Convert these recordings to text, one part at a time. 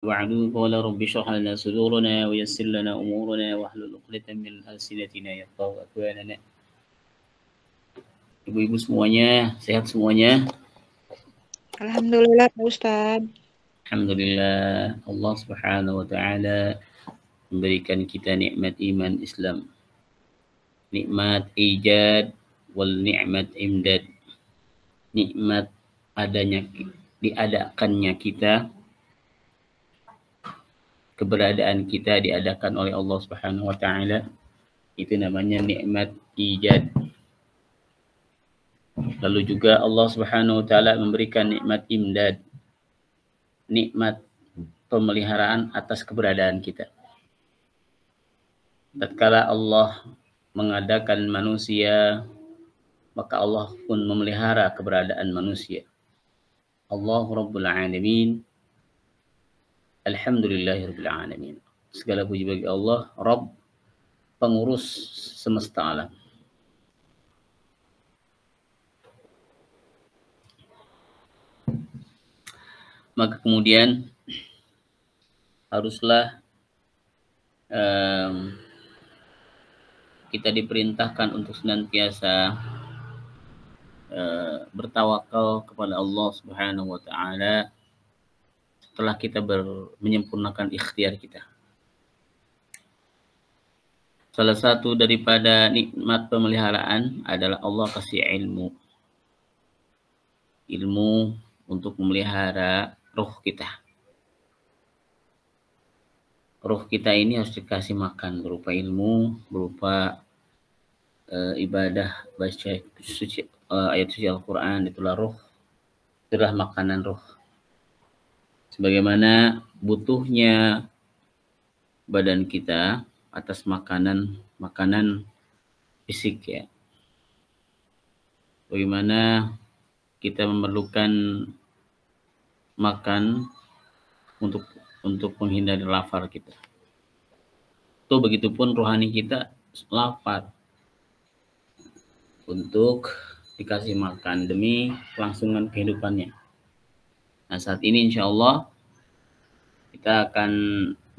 بعد قال رب اشرح لنا صدورنا ويسر لنا أمورنا واحلل عقدة من ألسنتنا يفقهوا أقوالنا. Ibu-ibu semuanya, sehat semuanya? Alhamdulillah Pak Ustadz. Alhamdulillah, Allah Subhanahu wa taala memberikan kita nikmat iman Islam. Nikmat ijad wal nikmat imdad. Nikmat adanya diadakannya kita, keberadaan kita diadakan oleh Allah Subhanahu wa taala. Itu namanya nikmat ijad. Lalu juga Allah Subhanahu wa taala memberikan nikmat imdad. Nikmat pemeliharaan atas keberadaan kita. Tatkala Allah mengadakan manusia, maka Allah pun memelihara keberadaan manusia. Allahu Rabbul Alamin. Alhamdulillahirabbil alamin. Segala puji bagi Allah, Rabb, pengurus semesta alam. Maka kemudian haruslah kita diperintahkan untuk senantiasa bertawakal kepada Allah Subhanahu wa taala setelah kita menyempurnakan ikhtiar kita. Salah satu daripada nikmat pemeliharaan adalah Allah kasih ilmu. Ilmu untuk memelihara roh kita. Roh kita ini harus dikasih makan berupa ilmu, berupa ibadah, baca suci, ayat suci Al-Quran, itulah roh. Itulah makanan roh. Sebagaimana butuhnya badan kita atas makanan fisik ya. Bagaimana kita memerlukan makan untuk menghindari lapar kita. Itu begitupun rohani kita lapar untuk dikasih makan demi kelangsungan kehidupannya. Nah, saat ini insya Allah kita akan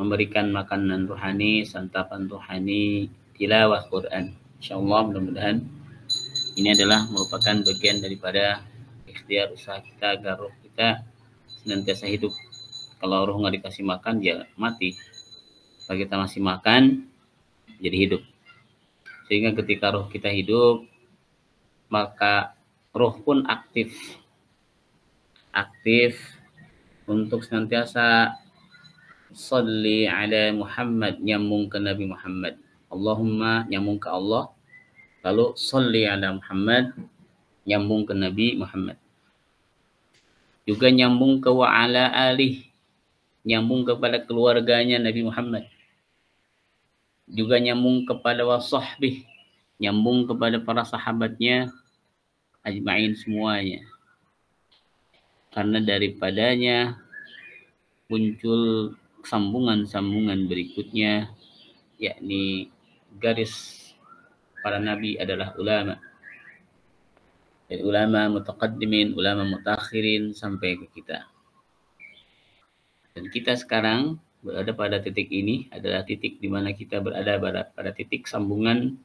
memberikan makanan rohani, santapan rohani, tilawah Quran. Insya Allah mudah-mudahan ini adalah merupakan bagian daripada ikhtiar usaha kita agar roh kita senantiasa hidup. Kalau roh nggak dikasih makan, dia mati. Kalau kita masih makan, jadi hidup. Sehingga ketika roh kita hidup, maka roh pun aktif untuk senantiasa sholli ala Muhammad, nyambung ke Nabi Muhammad. Allahumma nyambung ke Allah, lalu sholli ala Muhammad, nyambung ke Nabi Muhammad. Juga nyambung ke wa ala alih, nyambung kepada keluarganya Nabi Muhammad. Juga nyambung kepada wasahbih, nyambung kepada para sahabatnya ajma'in semuanya. Karena daripadanya muncul sambungan-sambungan berikutnya, yakni garis para nabi adalah ulama. Dari ulama mutaqaddimin, ulama mutakhirin sampai ke kita. Dan kita sekarang berada pada titik ini adalah titik di mana kita berada pada titik sambungan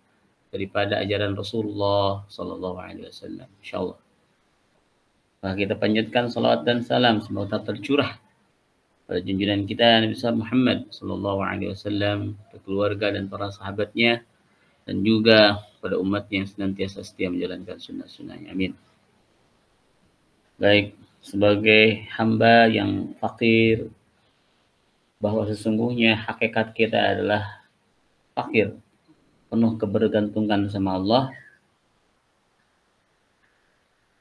daripada ajaran Rasulullah Sallallahu Alaihi Wasallam. Insyaallah. Maka kita panjatkan salawat dan salam semoga tercurah pada junjungan kita Nabi Muhammad Sallallahu Alaihi Wasallam, keluarga dan para sahabatnya, dan juga pada umat yang senantiasa setia menjalankan sunnah-sunnahnya. Amin. Baik, sebagai hamba yang fakir, bahwa sesungguhnya hakikat kita adalah fakir, penuh kebergantungan sama Allah,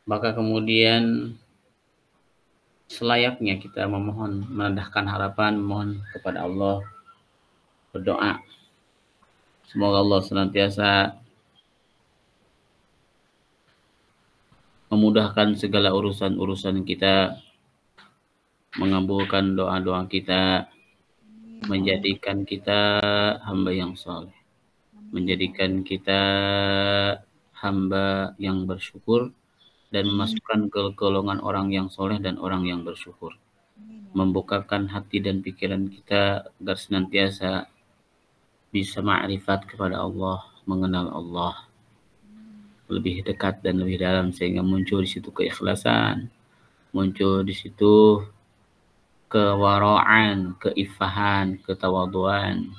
maka kemudian selayaknya kita memohon, menendahkan harapan, memohon kepada Allah, berdoa. Semoga Allah senantiasa memudahkan segala urusan-urusan kita, mengabulkan doa-doa kita, menjadikan kita hamba yang saleh, menjadikan kita hamba yang bersyukur, dan memasukkan ke golongan orang yang soleh dan orang yang bersyukur. membukakan hati dan pikiran kita agar senantiasa bisa ma'rifat kepada Allah, mengenal Allah lebih dekat dan lebih dalam, sehingga muncul di situ keikhlasan, muncul di situ kewaraan, keifahan, ketawaduan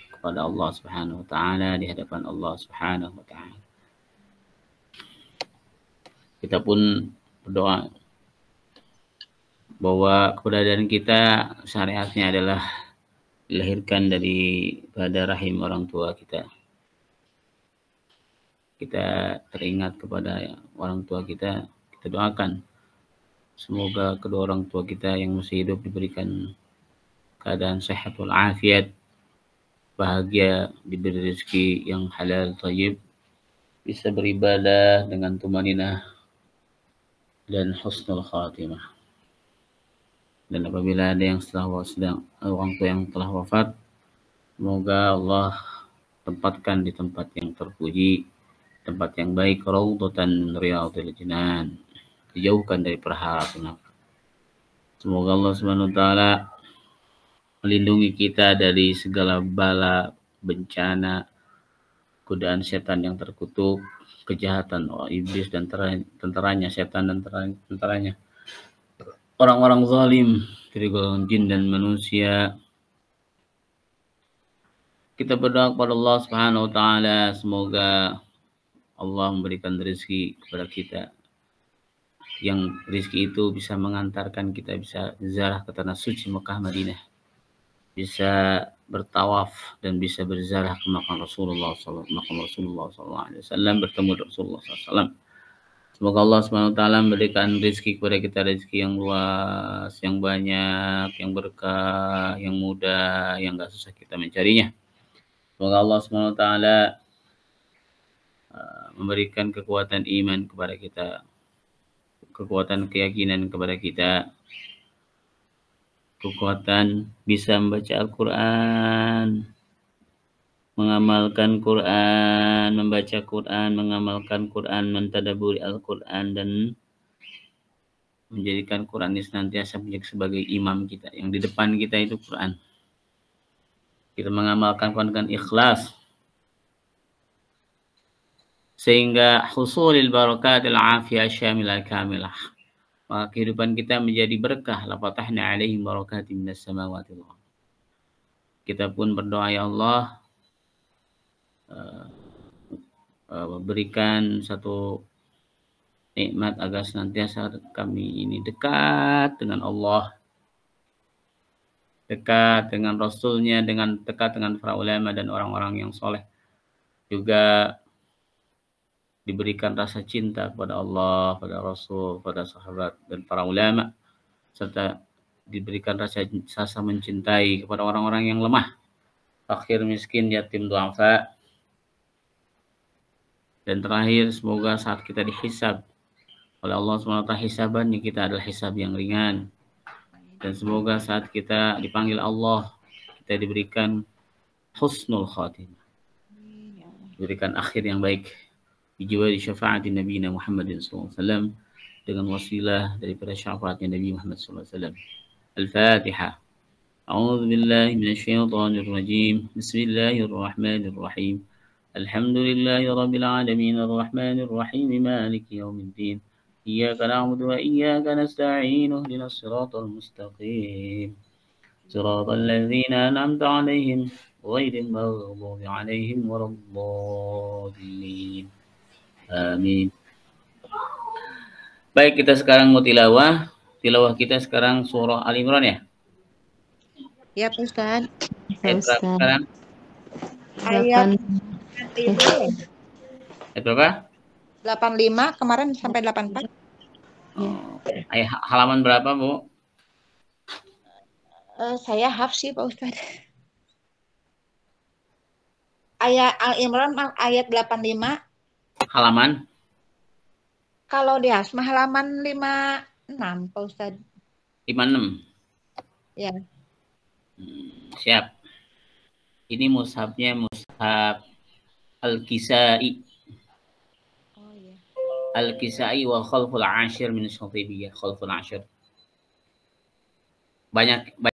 kepada Allah Subhanahu wa taala, di hadapan Allah Subhanahu wa taala. Kita pun berdoa bahwa keberadaan kita syariatnya adalah dilahirkan pada rahim orang tua kita. Kita teringat kepada orang tua kita, kita doakan semoga kedua orang tua kita yang masih hidup diberikan keadaan sehat walafiat, bahagia, diberi rezeki yang halal thayyib, bisa beribadah dengan tumaninah dan husnul khatimah. Dan apabila ada yang orang tua yang telah wafat, semoga Allah tempatkan di tempat yang terpuji, tempat yang baik, raudhatan min riyadhil jinan, dijauhkan dari perhara neraka. Semoga Allah Subhanahu wa taala melindungi kita dari segala bala, bencana, godaan setan yang terkutuk, kejahatan iblis dan tentaranya, setan dan tentaranya, orang-orang zalim dari golongan jin dan manusia. Kita berdoa kepada Allah Subhanahu wa taala, semoga Allah memberikan rezeki kepada kita, yang rezeki itu bisa mengantarkan kita bisa ziarah ke tanah suci Mekah Madinah, bisa bertawaf dan bisa berziarah ke makam Rasulullah SAW, bertemu Rasulullah SAW. Semoga Allah SWT memberikan rezeki kepada kita, rezeki yang luas, yang banyak, yang berkah, yang mudah, yang gak susah kita mencarinya. Semoga Allah SWT memberikan kekuatan iman kepada kita, kekuatan keyakinan kepada kita, kekuatan bisa membaca Al-Quran, mengamalkan Quran, membaca Quran, mengamalkan Quran, mentadaburi Al-Quran, dan menjadikan Quran ini senantiasa menjadi sebagai imam kita. Yang di depan kita itu Quran. Kita mengamalkan Quran dengan ikhlas, sehingga husulil barakatil afiyah syamilah kamilah, maka kehidupan kita menjadi berkah. La fatahna alaihim barakatim minas samawati wal ardh. Kita pun berdoa, ya Allah, berikan satu nikmat agar senantiasa kami ini dekat dengan Allah, dekat dengan Rasulnya, dekat dengan para ulama dan orang-orang yang soleh. Juga diberikan rasa cinta kepada Allah, pada Rasul, pada sahabat dan para ulama, serta diberikan rasa mencintai kepada orang-orang yang lemah, fakir, miskin, yatim, du'afa. Dan terakhir, semoga saat kita dihisab oleh Allah SWT, hisabannya kita adalah hisab yang ringan. Dan semoga saat kita dipanggil Allah, kita diberikan husnul khatimah, diberikan akhir yang baik, dijiwai syafaat Nabi Muhammad SAW, dengan wasilah daripada syafaatnya Nabi Muhammad SAW. Al-Fatihah. A'udzu billahi minasyaitonir rajim. Bismillahirrahmanirrahim. Alhamdulillahi rabbil alamin, arrahmanir rahim, maliki yaumiddin. Iyyaka na'budu wa iyyaka nasta'in. Ihdinas siratal mustaqim. Siratal ladzina an'amta 'alaihim ghairil maghdubi 'alaihim waladdallin. Amin. Baik, kita sekarang mau tilawah. Tilawah kita sekarang surah Al Imran ya? Ya, Pak Ustaz. Ayat berapa sekarang? Ayat 85, kemarin sampai 84. Ayat halaman berapa, Bu? Saya hafal sih, Pak Ustaz. Ayat Al Imran ayat 85. Halaman? Kalau di Hasma halaman 56, Pak Ustaz. 56? Ya. Siap. Ini mushafnya mushaf Al-Kisai. Oh iya. Al-Kisai wa Khalful Ashir min Syatibiyah. Khalful Ashir. banyak